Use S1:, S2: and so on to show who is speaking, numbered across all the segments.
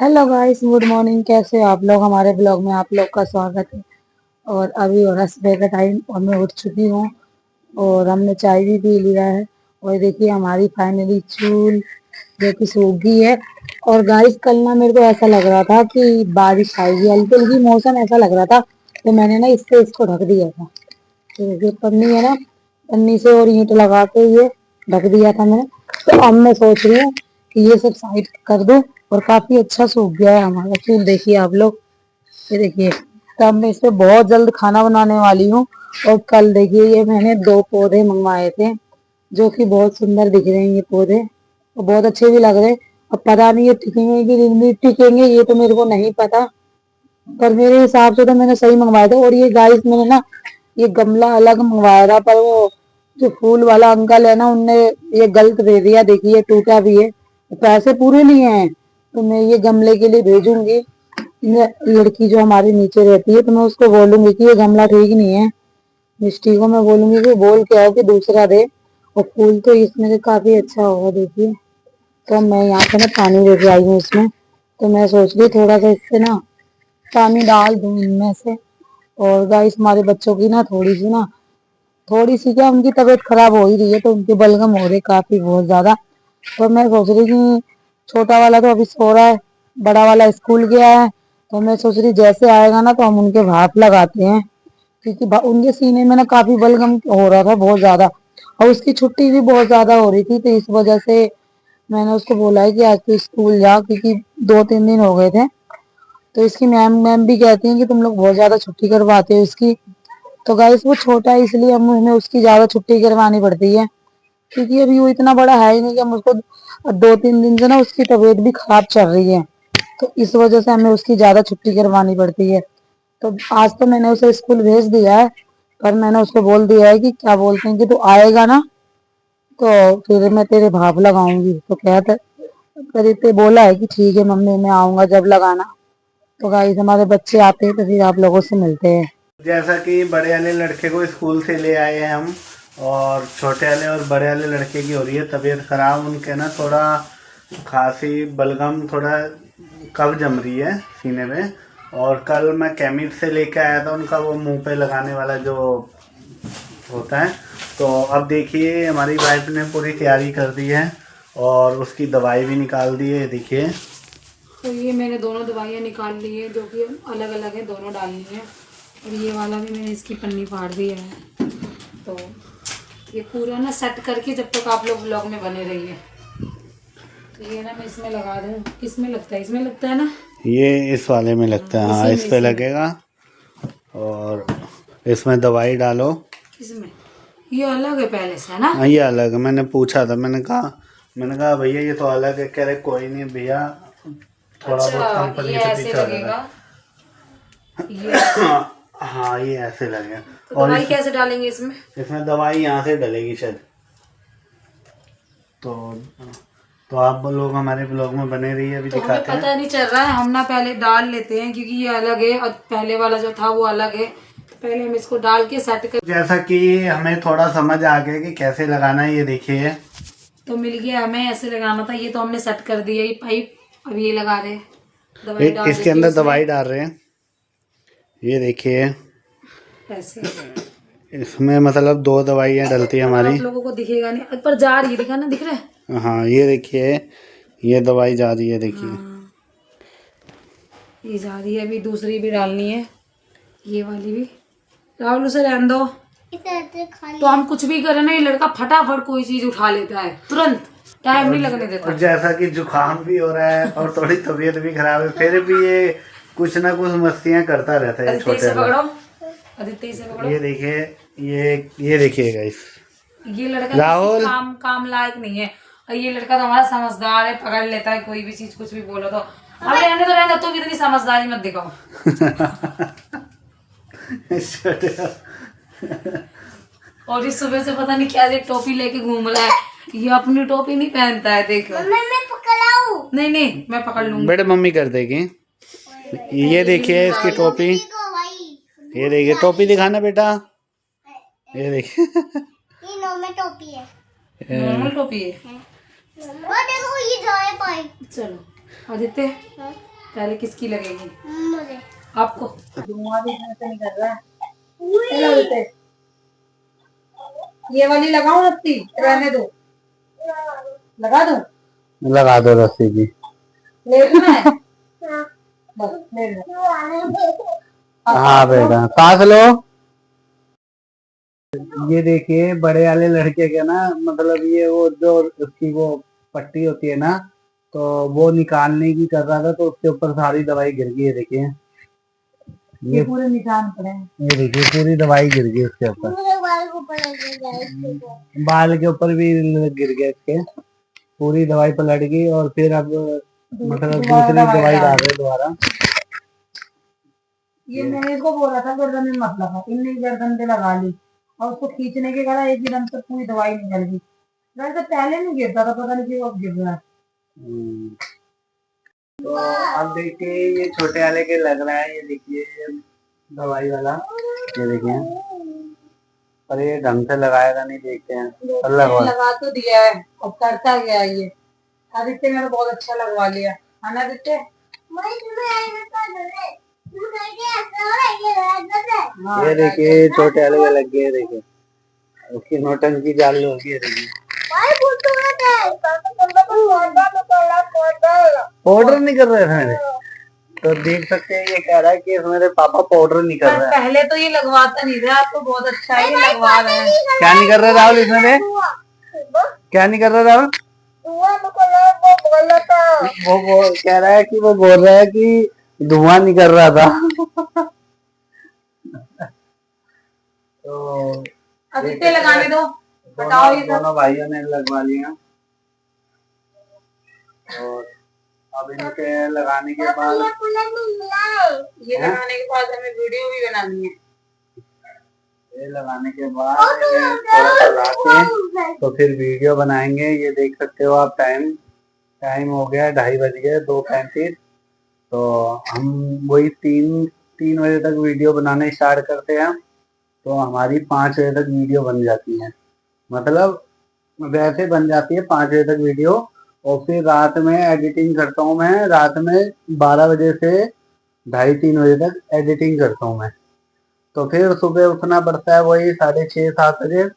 S1: Hello guys, good morning. कैसे हो आप लोग? हमारे ब्लॉग में आप लोग का स्वागत है। और अभी हो रहा सुबह का टाइम और मैं उठ चुकी हूँ और हमने चाय भी पी लिया है। और देखिए हमारी फाइनली चूल जो कि सूख गई है। और गाइस कल ना मेरे को ऐसा लग रहा था कि बारिश आएगी, हल्की हल्की मौसम ऐसा लग रहा था, तो मैंने ना इससे इसको ढक दिया था। तो देखिए पन्नी है ना, पन्नी से और ईंट लगा के ये ढक दिया था मैंने। तो अब मैं सोच रही हूँ कि ये सब साइड कर दूं। और काफी अच्छा सूख गया है हमारा चूल, देखिए आप लोग। ये देखिए, तो अब मैं इसमें बहुत जल्द खाना बनाने वाली हूँ। और कल देखिए ये मैंने 2 पौधे मंगवाए थे जो कि बहुत सुंदर दिख रहे हैं ये पौधे, और बहुत अच्छे भी लग रहे हैं। अब पता नहीं ये टिकेंगे कि नहीं टिकेंगे, ये तो मेरे को नहीं पता, पर मेरे हिसाब से तो मैंने सही मंगवाया था। और ये गाइस मैंने ना ये गमला अलग मंगवाया था, पर वो जो फूल वाला अंकल है ना उनने ये गलत दे दिया, देखिए टूटा भी है। पैसे पूरे नहीं आए, तो मैं ये गमले के लिए भेजूंगी। ये लड़की जो हमारे नीचे रहती है, तो मैं उसको बोलूंगी कि ये गमला ठीक नहीं है। मिस्टी को मैं बोलूंगी कि बोल के आओ कि दूसरा दे। और फूल तो इसमें से काफी अच्छा होगा, देखिए। तो मैं यहाँ पे ना पानी लेके आई हूँ इसमें, तो मैं सोच रही थोड़ा सा इससे ना पानी डाल दूं इनमें से। और गाइस हमारे बच्चों की ना थोड़ी सी क्या उनकी तबीयत खराब हो ही रही है, तो उनके बलगम हो रहे काफी बहुत ज्यादा। तो मैं सोच रही कि छोटा वाला तो अभी सो रहा है, बड़ा वाला स्कूल गया है। तो मैं सोच रही जैसे आएगा ना तो हम उनके भाप लगाते हैं, क्योंकि उनके सीने में ना काफी बलगम हो रहा था बहुत ज्यादा। और उसकी छुट्टी भी बहुत ज्यादा हो रही थी, तो इस वजह से मैंने उसको बोला है कि आज तो स्कूल जाओ, क्योंकि 2-3 दिन हो गए थे। तो इसकी मैम मैम भी कहती हैं कि तुम लोग बहुत ज्यादा छुट्टी करवाते हो इसकी। तो गाइस वो छोटा है इसलिए हमें उसकी ज्यादा छुट्टी करवानी पड़ती है, क्योंकि अभी वो इतना बड़ा है ही नहीं कि हम उसको 2-3 दिन से ना उसकी तबीयत भी खराब चल रही है, तो इस वजह से हमें उसकी ज्यादा छुट्टी करवानी पड़ती है। तो आज तो मैंने उसे स्कूल भेज दिया है, पर मैंने उसको बोल दिया है कि क्या बोलते हैं कि तू आएगा ना तो फिर मैं तेरे भाप लगाऊंगी। तो कहते कहते बोला है कि ठीक है मम्मी, मैं आऊंगा जब लगाना। तो गाइस हमारे बच्चे आते हैं तो फिर आप लोगों से मिलते हैं।
S2: जैसा कि बड़े वाले लड़के को स्कूल से ले आए हैं हम, और छोटे वाले और बड़े वाले लड़के की हो रही है तबीयत खराब। उनके ना थोड़ा खांसी, बलगम, थोड़ा कफ जम रही है सीने में। और कल मैं केमिस्ट से लेके आया था उनका वो मुंह पे लगाने वाला जो होता है। तो अब देखिए हमारी वाइफ ने पूरी तैयारी कर दी है और उसकी दवाई भी निकाल दी है, देखिए।
S1: तो ये मैंने दोनों दवाइयाँ निकाल ली है जो कि अलग अलग है, दोनों डालनी है। और ये वाला भी मैंने इसकी पन्नी फाड़ दी है। तो ये पूरा ना सेट करके जब तक आप लोग ब्लॉग में बने रहिए। तो ये ना मैं इसमें लगा दूँ। किस में लगता है? इसमें लगता है ना,
S2: ये इस वाले में लगता है, हाँ
S1: इसी
S2: इस
S1: में
S2: पे
S1: इसी में
S2: लगेगा। और इसमें दवाई डालो।
S1: इसमें ये अलग है पहले से, है ना?
S2: हाँ ये अलग है, मैंने पूछा था, मैंने कहा भैया ये तो अलग है। कह रहे कोई नहीं भैया, थोड़ा बहुत
S1: अच्छा, ये
S2: कंपनी से भी
S1: ऐसे
S2: चलेगा।
S1: लगेगा, ये ऐसे।
S2: हाँ ये ऐसे लगे।
S1: तो
S2: और
S1: दवाई कैसे डालेंगे इसमें?
S2: इसमें दवाई यहाँ से डलेगी शायद। तो तो आप लोग हमारे ब्लॉग में बने रहिए, अभी
S1: तो हमें
S2: दिखाते हैं।
S1: पता नहीं चल रहा है, हम ना पहले डाल लेते हैं क्योंकि ये अलग है और पहले वाला जो था वो अलग है। तो पहले हम इसको डाल के सेट कर।
S2: जैसा कि हमें थोड़ा समझ आ गया कि कैसे लगाना है, ये देखिए।
S1: तो मिल गया, हमें ऐसे लगाना था। ये तो हमने सेट कर दिया ये पाइप। अब ये लगा रहे हैं, दवाई डाल
S2: इसके
S1: रही है
S2: अंदर
S1: उसमें
S2: दवाई डाल रहे हैं, ये देखिए।
S1: ऐसे।
S2: इसमें मतलब 2 दवाइयाँ डलती है
S1: अब
S2: हमारी।
S1: आप लोगों को दिखेगा नहीं, पर जा रही है, दिखा ना, दिख रहा है।
S2: हाँ ये देखिए, ये दवाई जा रही है, देखिए।
S1: हाँ, ये जा रही है। अभी दूसरी भी डालनी है, ये वाली भी। राहुल उसे रहने दो। तो हम कुछ भी करें ना, ये लड़का फटाफट कोई चीज उठा लेता है तुरंत, टाइम नहीं लगने देता।
S2: और जैसा कि जुकाम भी हो रहा है और थोड़ी तबीयत भी खराब है, फिर भी ये कुछ ना कुछ मस्तियाँ करता रहता है
S1: आदित्य
S2: छोटे
S1: से
S2: वाला।
S1: पकड़ो, आदित्य से पकड़ो।
S2: ये देखिए, ये देखिए गाइस।
S1: ये लड़का किसी
S2: राहुल,
S1: काम काम लायक नहीं है। और ये लड़का तो हमारा समझदार है, पकड़ लेता है कोई भी चीज, कुछ भी बोलो तो। अब रहने दो, तू भी इतनी समझदारी मत दिखाओ। और इस सुबह से पता नहीं क्या ये टोपी लेके घूम रहा है। ये अपनी टोपी नहीं पहनता है, देखो। मैं पकड़ाऊं? नहीं नहीं, मैं पकड़ लूंगी।
S2: बेटा मम्मी कर देगी। ये देखिए इसकी टोपी, ये देखिए टोपी दिखाना बेटा, ये देखिए।
S3: ये नॉर्मल टोपी है।
S1: नॉर्मल टोपी है।
S3: वो देखो ये जो है पाइप।
S1: चलो आदित्य, पहले किसकी लगेगी?
S3: मुझे
S1: आपको। धुआं भी इसमें से निकल रहा है। चलो बेटे, ये वाली लगाऊं रस्सी? रहने दो, लगा दूं?
S2: लगा दो रस्सी की।
S1: ले लूं मैं? बस ले लो।
S2: हाँ बेटा, सांस लो। ये देखिए बड़े वाले लड़के के ना, मतलब ये वो जो उसकी वो पट्टी होती है ना, तो वो निकालने की कर रहा था, तो उसके ऊपर सारी दवाई गिर गई है। देखिए
S1: ये पूरे निशान पड़े हैं।
S2: ये देखिए पूरी दवाई गिर गई उसके ऊपर,
S3: मेरे बाल को ऊपर लगेगा इसके ऊपर।
S2: बाल के ऊपर भी गिर गए इसके, पूरी दवाई पलट गई। और फिर अब मतलब दूसरी दवाई डाल रहे दोबारा।
S1: ये मैंने इसको बोला था गर्दन में मत लगा, इनने गर्दन पे लगा ली और उसको खींचने के कारण एक ही दम से पूरी दवाई निकल गई। वैसे पहले नहीं गिरता था, पता नहीं क्यों अब गिर रहा है।
S2: तो अब देखिए ये छोटे वाले के लग रहा है, ये देखिए दवाई वाला, ये देखिए, पर ये ढंग से लगाएगा नहीं, देखते हैं।
S1: लगा तो दिया है और करता गया ये। आदित्य मैंने बहुत अच्छा लगवा लिया है ना आदित्य? हाँ,
S2: ये देखिए छोटे वाले के लग गए, देखिए उसकी नौटंकी चालू होगी। देखिए पाउडर नहीं कर रहे थे मेरे, तो देख सकते हैं ये कह रहा है कि मेरे पापा पाउडर नहीं कर रहे हैं।
S1: पहले तो ये लगवाता नहीं था, आपको बहुत अच्छा है ये लगवा रहे हैं।
S2: क्या नहीं कर रहे राहुल इसमें से? क्या नहीं कर रहे राहुल? वो कह रहा है कि वो बोल रहा है कि धुआं नहीं कर रहा था। तो
S1: आदित्य लगाने दो, बताओ। ये
S2: दोनों भाइयों ने लगवा लिया और अब इनके लगाने के बाद
S1: ये लगाने के बाद हमें वीडियो भी बनानी है।
S2: ये लगाने के बाद इन्हें थोड़ा सा ला के तो फिर वीडियो बनाएंगे। ये देख सकते हो आप, टाइम हो गया 2:30 बज गए, 2:35। तो हम वही 3 बजे तक वीडियो बनाने स्टार्ट करते हैं, तो हमारी 5 बजे तक वीडियो बन जाती है। मतलब वैसे बन जाती है 5 बजे तक वीडियो, और फिर रात में एडिटिंग करता हूँ मैं। रात में 12 बजे से 2:30-3 बजे तक एडिटिंग करता हूँ मैं। तो फिर सुबह उठना पड़ता है वही 6:30-7 बजे।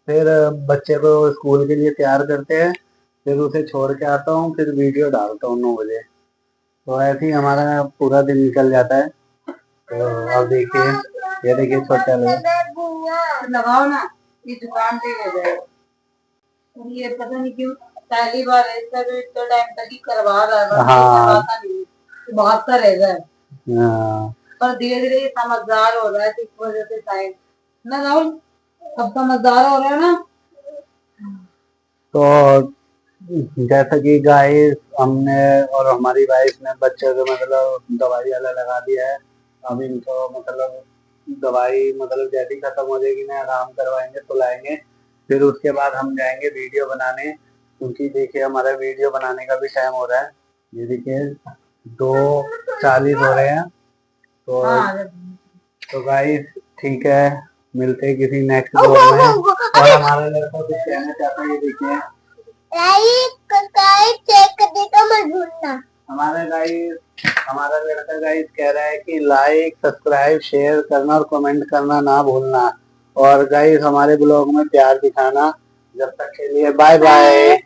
S2: फिर बच्चे को स्कूल के लिए तैयार करते हैं, फिर उसे छोड़ के आता हूँ, फिर वीडियो डालता हूँ 9 बजे। तो ऐसे ही हमारा पूरा दिन निकल जाता है। तो अब देखिए, ये देखिए छोटा
S1: लगाओ ना, ये दुकान पे हो जाएगा। और ये पता नहीं क्यों पहली बार है, इसका भी इतना टाइम तक ही करवा रहा है।
S2: हाँ
S1: भागता रहेगा है।
S2: हाँ।
S1: पर धीरे धीरे ये समझदार हो रहा है, तो इस वजह से शायद ना राहुल, अब समझदार हो रहा है ना।
S2: तो जैसा कि गाइस हमने और हमारी वाइफ ने बच्चे को मतलब दवाई वाला लगा दिया है। अब इनको मतलब दवाई मतलब जैसे ही खत्म हो जाएगी ना, आराम करवाएंगे, सुलाएंगे, फिर उसके बाद हम जाएंगे वीडियो बनाने। क्योंकि देखिए हमारा वीडियो बनाने का भी टाइम हो रहा है। ये देखिए 2:40 हो रहे हैं। तो गाइस ठीक है, मिलते हैं किसी नेक्स्ट ब्लॉग में। और हमारा लड़का कुछ कहना चाहता है, ये देखिए हमारा लड़का गाइस कह रहा है कि लाइक सब्सक्राइब शेयर करना और कमेंट करना ना भूलना। और गाइस हमारे ब्लॉग में प्यार दिखाना। जब तक के लिए बाय बाय।